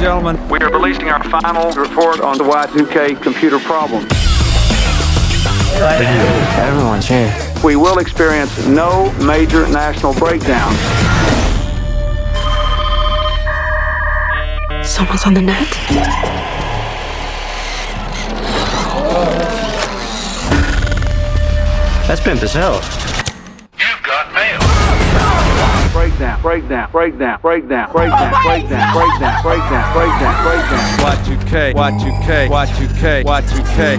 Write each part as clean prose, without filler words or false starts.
gentlemen, we are releasing our final report on the Y2K computer problem. Everyone's here. We will experience no major national breakdowns. Someone's on the net. That's pimp as hell. You've got mail. Breakdown, breakdown, breakdown, breakdown, breakdown, breakdown, breakdown, breakdown, breakdown, breakdown. Y2K, Y2K, Y2K, Y2K, Y2K,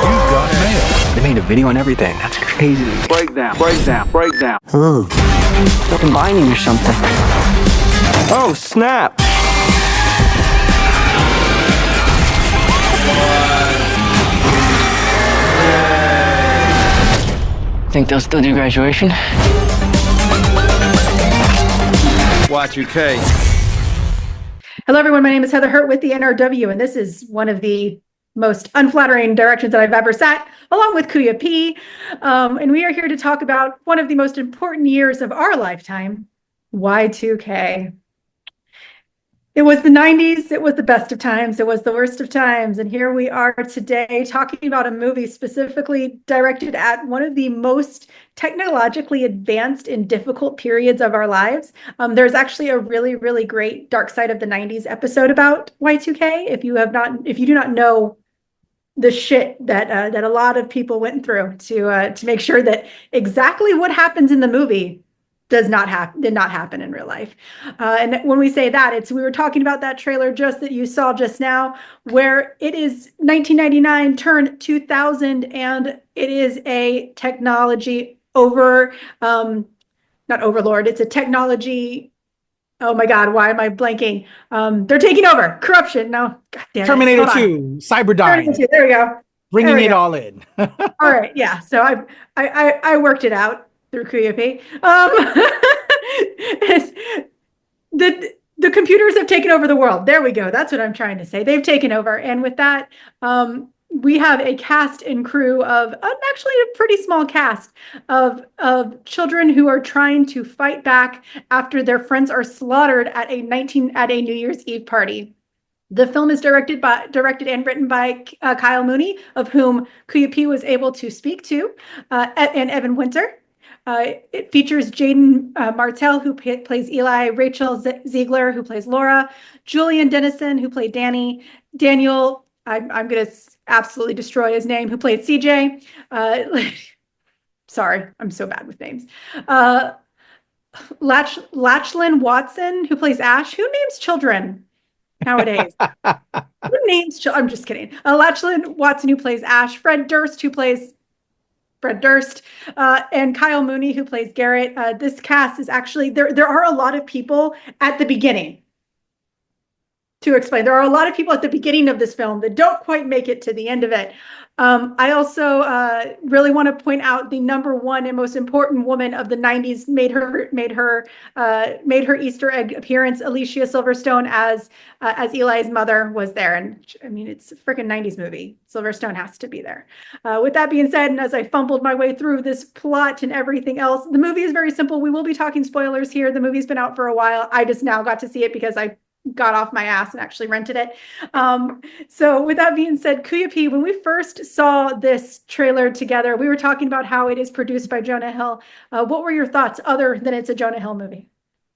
You've got mail. They made a video and everything. That's crazy. Breakdown, breakdown, breakdown. Ooh. Combining or something. Oh, snap. Think they'll still do graduation? Y2K. Hello, everyone. My name is Heather Hurt with the NRW, and this is one of the most unflattering directions that I've ever sat, along with KAYFABEYBABY. And we are here to talk about one of the most important years of our lifetime, Y2K. It was the 90s, it was the best of times, it was the worst of times, and here we are today talking about a movie specifically directed at one of the most technologically advanced and difficult periods of our lives. There's actually a really, really great Dark Side of the 90s episode about Y2K. If you do not know the shit that a lot of people went through to make sure that exactly what happens in the movie did not happen in real life. And when we say that, we were talking about that trailer just that you saw just now, where it is 1999 turned 2000, and it is a technology not overlord. It's a technology. Oh my God, why am I blanking? They're taking over. Corruption. No, God damn it. Terminator 2, Cyberdyne. Terminator 2, there we go. Bringing it all in. All right, yeah. So I worked it out through KAYFABEYBABY. The computers have taken over the world. There we go. That's what I'm trying to say. They've taken over. And with that, we have a cast and crew of actually a pretty small cast of children who are trying to fight back after their friends are slaughtered at a New Year's Eve party. The film is directed and written by Kyle Mooney, of whom KAYFABEYBABY was able to speak to, and Evan Winter. It features Jaeden Martell, who plays Eli, Rachel Zegler, who plays Laura, Julian Dennison, who played Danny, Daniel, I'm going to absolutely destroy his name, who played CJ. Sorry, I'm so bad with names. Lachlyn Watson, who plays Ash. Who names children nowadays? Who names children? I'm just kidding. Lachlyn Watson, who plays Ash. Fred Durst, who plays Fred Durst, and Kyle Mooney, who plays Garrett. This cast is actually, there are a lot of people at the beginning. To explain, there are a lot of people at the beginning of this film that don't quite make it to the end of it. I also really want to point out the number one and most important woman of the 90s made her Easter egg appearance. Alicia Silverstone as Eli's mother was there, and I mean, it's a freaking 90s movie. Silverstone has to be there. With that being said, and as I fumbled my way through this plot and everything else, the movie is very simple. We will be talking spoilers here. The movie's been out for a while. I just now got to see it because I got off my ass and actually rented it. So with that being said, KAYFABEYBABY, when we first saw this trailer together, we were talking about how it is produced by Jonah Hill. What were your thoughts other than it's a Jonah Hill movie?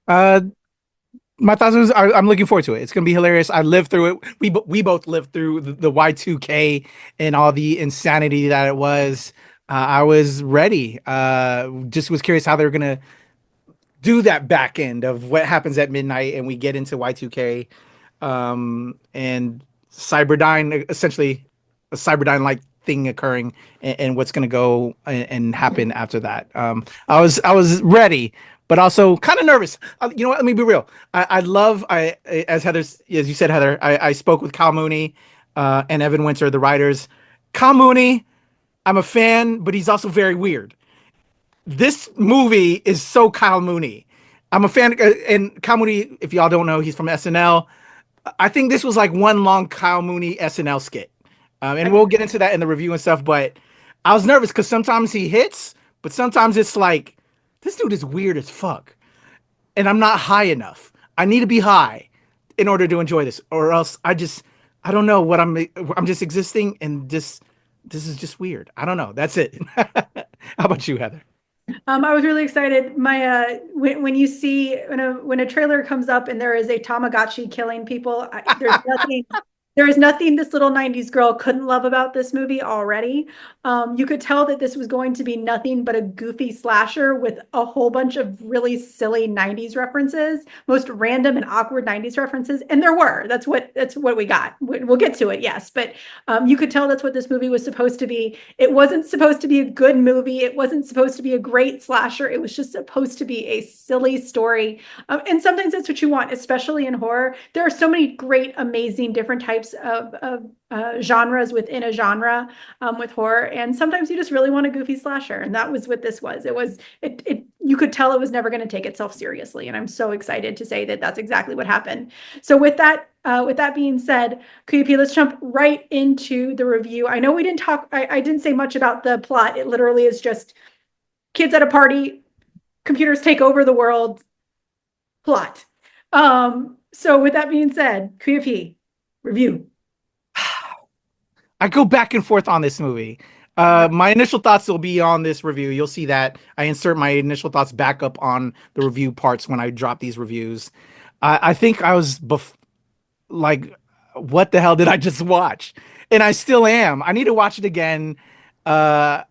My thoughts was I'm looking forward to it. It's going to be hilarious. I lived through it. We both lived through the Y2K and all the insanity that it was. I was ready. Just was curious how they were going to do that back end of what happens at midnight, and we get into Y2K and Cyberdyne, essentially a Cyberdyne-like thing occurring, and what's going to go and happen after that. I was ready, but also kind of nervous. You know what? Let me be real. As you said, Heather, I spoke with Kyle Mooney and Evan Winter, the writers. Kyle Mooney, I'm a fan, but he's also very weird. This movie is so Kyle Mooney. I'm a fan, and Kyle Mooney, if y'all don't know, he's from SNL. I think this was like one long Kyle Mooney SNL skit. And we'll get into that in the review and stuff, but I was nervous because sometimes he hits, but sometimes it's like this dude is weird as fuck, and I'm not high enough. I need to be high in order to enjoy this, or else I don't know what I'm just existing, and this is just weird. I don't know. That's it. How about you, Heather? I was really excited. When you see when a trailer comes up and there is a Tamagotchi killing people, there is nothing this little 90s girl couldn't love about this movie already. You could tell that this was going to be nothing but a goofy slasher with a whole bunch of really silly 90s references, most random and awkward 90s references. And there were. That's what we got. We'll get to it, yes. But you could tell that's what this movie was supposed to be. It wasn't supposed to be a good movie. It wasn't supposed to be a great slasher. It was just supposed to be a silly story. And sometimes that's what you want, especially in horror. There are so many great, amazing, different types of genres within a genre with horror, and sometimes you just really want a goofy slasher, and that was what this was. It you could tell it was never going to take itself seriously, and I'm so excited to say that that's exactly what happened. So with that being said, KP, let's jump right into the review. I know we didn't talk. I didn't say much about the plot. It literally is just kids at a party, computers take over the world. Plot. So with that being said, KP. Review. I go back and forth on this movie. My initial thoughts will be on this review. You'll see that I insert my initial thoughts back up on the review parts when I drop these reviews. I think I was like, what the hell did I just watch? And I still am. I need to watch it again. I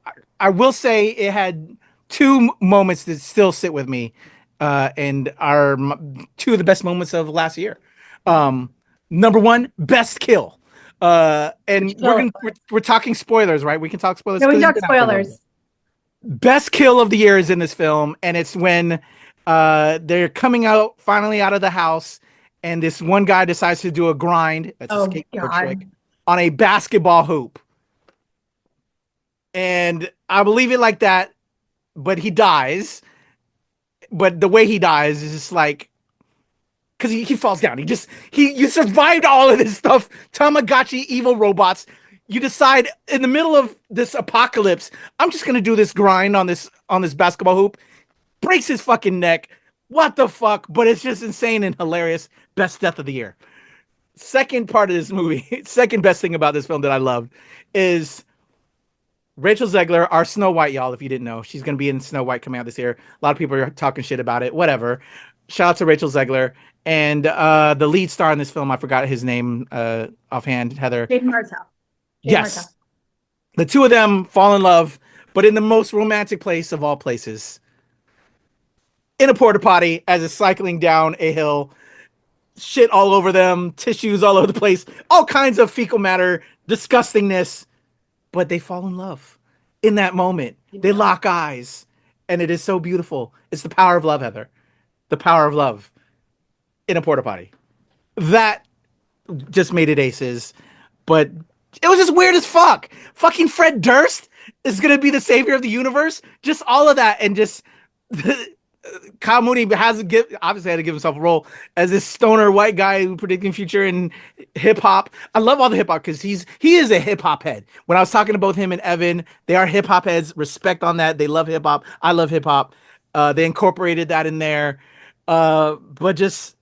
will say it had two moments that still sit with me and are two of the best moments of last year. Number one, best kill. And we're talking spoilers, right? We can talk spoilers. Yeah, we talk spoilers. Best kill of the year is in this film, and it's when they're coming finally out of the house, and this one guy decides to do a grind, that's a skateboard trick, on a basketball hoop. And I believe it like that, but he dies. But the way he dies is just like, because he falls down. You survived all of this stuff. Tamagotchi, evil robots. You decide in the middle of this apocalypse, I'm just gonna do this grind on this basketball hoop. Breaks his fucking neck. What the fuck? But it's just insane and hilarious. Best death of the year. Second part of this movie, second best thing about this film that I loved is Rachel Zegler, our Snow White, y'all. If you didn't know, she's gonna be in Snow White coming out this year. A lot of people are talking shit about it. Whatever. Shout out to Rachel Zegler. And the lead star in this film, I forgot his name offhand, Heather. Jaeden Martell. Yes. Martell. The two of them fall in love, but in the most romantic place of all places. In a porta potty as it's cycling down a hill. Shit all over them, tissues all over the place, all kinds of fecal matter, disgustingness. But they fall in love in that moment. Yeah. They lock eyes. And it is so beautiful. It's the power of love, Heather. The power of love. In a porta potty. That just made it aces, but it was just weird as fuck. Fucking Fred Durst is gonna be the savior of the universe. Just all of that, and just Kyle Mooney obviously had to give himself a role as this stoner white guy who predicting future in hip hop. I love all the hip hop because he is a hip hop head. When I was talking to both him and Evan, they are hip hop heads. Respect on that. They love hip hop. I love hip hop. They incorporated that in there, but just.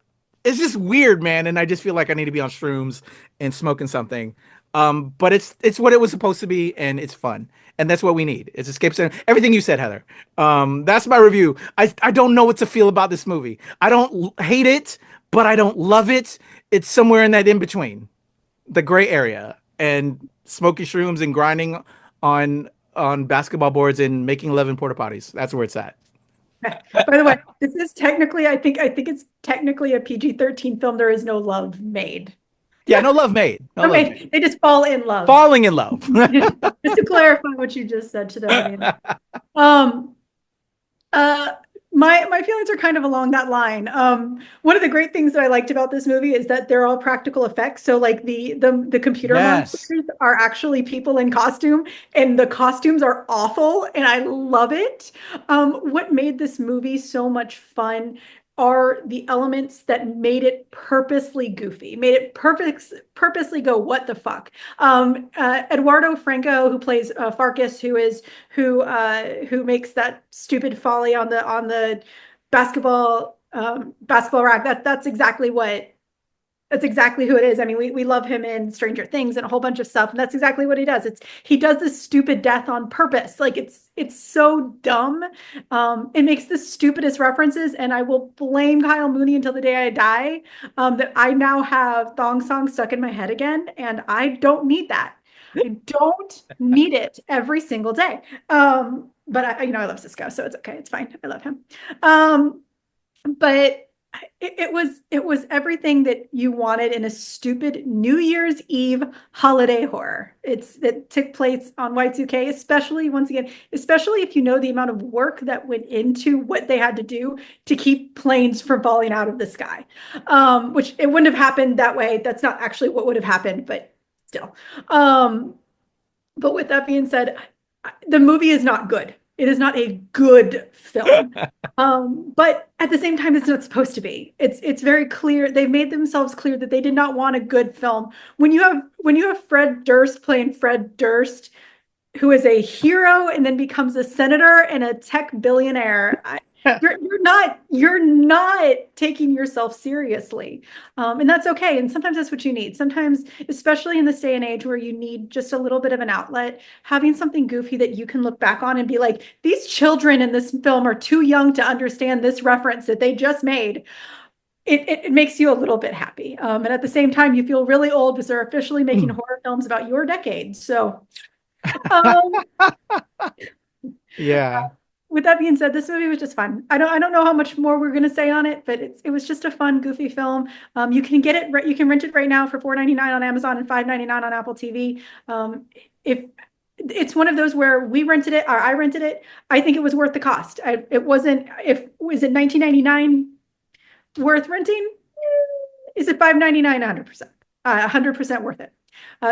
It's just weird, man, and I just feel like I need to be on shrooms and smoking something. But it's what it was supposed to be, and it's fun, and that's what we need. It's escape center. Everything you said, Heather. That's my review. I don't know what to feel about this movie. I don't hate it, but I don't love it. It's somewhere in that in between, the gray area, and smoking shrooms and grinding on basketball boards and making 11 porta potties. That's where it's at. By the way, this is technically, I think it's technically a PG-13 film. There is no love made. Yeah, no love made. No love made. They just fall in love. Falling in love. Just to clarify what you just said to the audience. My feelings are kind of along that line. One of the great things that I liked about this movie is that they're all practical effects. So like the computer monsters are actually people in costume, and the costumes are awful, and I love it. What made this movie so much fun are the elements that made it purposely goofy, made it purposely go, what the fuck? Eduardo Franco, who plays Farkas, who makes that stupid folly on the basketball rack. That's exactly who it is. I mean, we love him in Stranger Things and a whole bunch of stuff, and that's exactly what he does. He does this stupid death on purpose. Like it's so dumb. It makes the stupidest references, and I will blame Kyle Mooney until the day I die. That I now have Thong Song stuck in my head again, and I don't need that. I don't need it every single day. But I love Cisco, so it's okay. It's fine. I love him. But it was everything that you wanted in a stupid New Year's Eve holiday horror. That took place on Y2K, especially if you know the amount of work that went into what they had to do to keep planes from falling out of the sky. Which it wouldn't have happened that way. That's not actually what would have happened, but still. But with that being said, the movie is not good. It is not a good film. But at the same time, it's not supposed to be. It's very clear. They've made themselves clear that they did not want a good film. When you have Fred Durst playing Fred Durst, who is a hero and then becomes a senator and a tech billionaire, you're not taking yourself seriously. And that's okay. And sometimes that's what you need. Sometimes, especially in this day and age where you need just a little bit of an outlet, having something goofy that you can look back on and be like, these children in this film are too young to understand this reference that they just made. It makes you a little bit happy. And at the same time, you feel really old because they're officially making horror films about your decade. So, yeah. With that being said, this movie was just fun. I don't know how much more we're gonna say on it, but it was just a fun, goofy film. You can get it. You can rent it right now for $4.99 on Amazon and $5.99 on Apple TV. If it's one of those where we rented it or I rented it, I think it was worth the cost. It wasn't. Was it $19.99 worth renting? Is it $5.99? 100%. 100% worth it.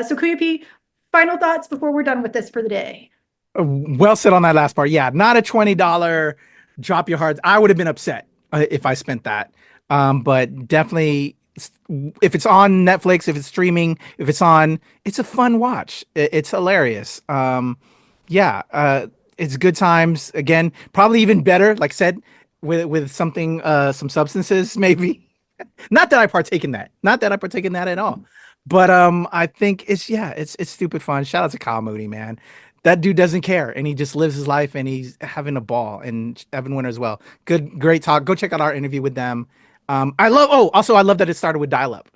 So Kuya, final thoughts before we're done with this for the day. Well said on that last part. Yeah, not a $20 drop your hearts. I would have been upset if I spent that. But definitely, if it's on Netflix, if it's streaming, it's a fun watch. It's hilarious. It's good times. Again, probably even better, like I said, with something, some substances, maybe. Not that I partake in that. Not that I partake in that at all. But I think it's stupid fun. Shout out to Kyle Mooney, man. That dude doesn't care, and he just lives his life, and he's having a ball. And Evan Winter as well. Great talk. Go check out our interview with them. I love that it started with dial-up.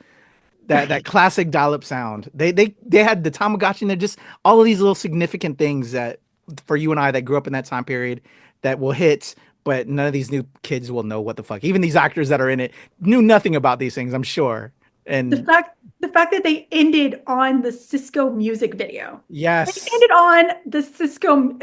That classic dial-up sound. They had the Tamagotchi, and they're just all of these little significant things that for you and I that grew up in that time period that will hit, but none of these new kids will know what the fuck. Even these actors that are in it knew nothing about these things, I'm sure. And the fact that they ended on the Cisco music video. Yes. They ended on the Cisco.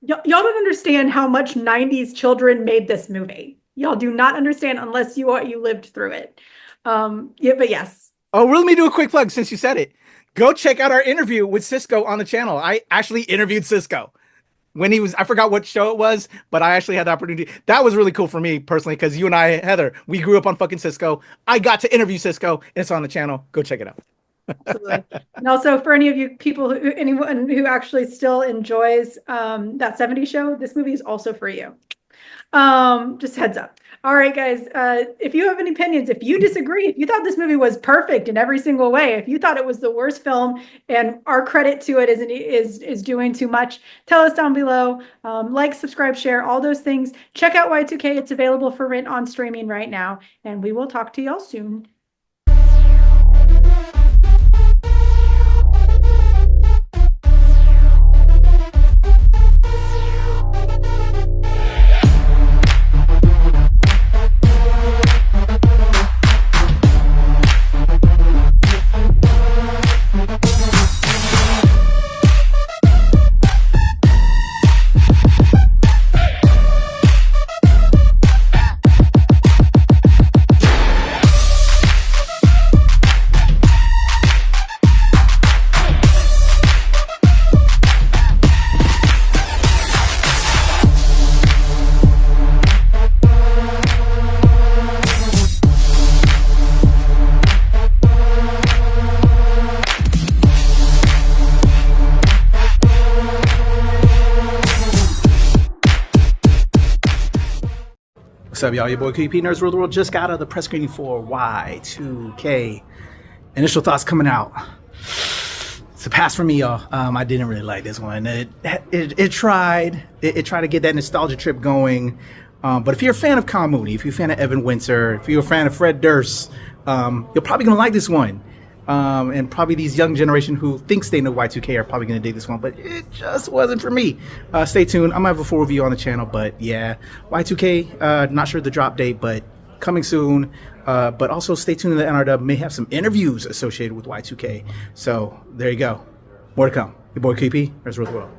Y'all don't understand how much 90s children made this movie. Y'all do not understand unless you lived through it. But yes. Oh, let me do a quick plug since you said it. Go check out our interview with Cisco on the channel. I actually interviewed Cisco when I forgot what show it was, but I actually had the opportunity. That was really cool for me personally, because you and I, Heather, we grew up on fucking Cisco. I got to interview Cisco, and it's on the channel. Go check it out. Absolutely. And also for any of you people, anyone who actually still enjoys that 70s show, this movie is also for you. Just heads up. All right, guys, if you have any opinions, if you disagree, if you thought this movie was perfect in every single way, if you thought it was the worst film and our credit to it is doing too much, tell us down below. Like, subscribe, share, all those things. Check out Y2K. It's available for rent on streaming right now, and we will talk to y'all soon. What's up, y'all? Your boy KP Nerds Rule the World just got out of the press screening for Y2K. Initial thoughts coming out. It's a pass for me, y'all. I didn't really like this one. It tried to get that nostalgia trip going. But if you're a fan of Mooney, if you're a fan of Evan Winter, if you're a fan of Fred Durst, you're probably gonna like this one. And probably these young generation who thinks they know Y2K are probably going to dig this one, but it just wasn't for me. Stay tuned. I might have a full review on the channel, but yeah, Y2K, not sure the drop date, but coming soon. But also stay tuned. The NRW may have some interviews associated with Y2K. So there you go. More to come. Your boy KP. There's Rule the World.